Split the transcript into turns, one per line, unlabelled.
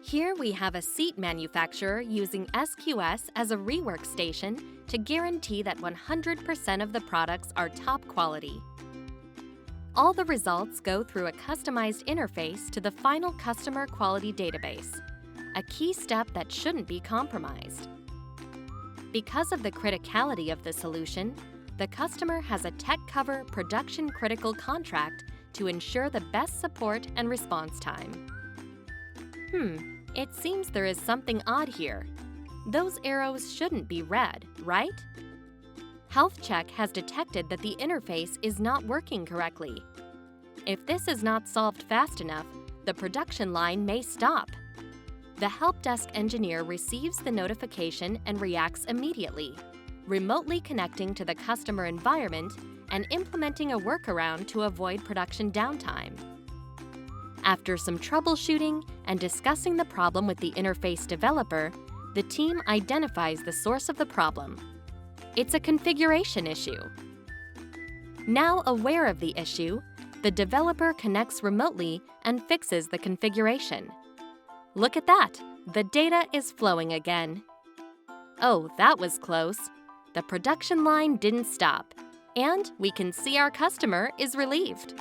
Here we have a seat manufacturer using SQS as a rework station to guarantee that 100% of the products are top quality. All the results go through a customized interface to the final customer quality database, a key step that shouldn't be compromised. Because of the criticality of the solution, the customer has a TechCover production critical contract to ensure the best support and response time. It seems there is something odd here. Those arrows shouldn't be red, right? Health Check has detected that the interface is not working correctly. If this is not solved fast enough, the production line may stop. The help desk engineer receives the notification and reacts immediately, remotely connecting to the customer environment and implementing a workaround to avoid production downtime. After some troubleshooting and discussing the problem with the interface developer, the team identifies the source of the problem. It's a configuration issue. Now aware of the issue, the developer connects remotely and fixes the configuration. Look at that! The data is flowing again. Oh, that was close. The production line didn't stop, and we can see our customer is relieved.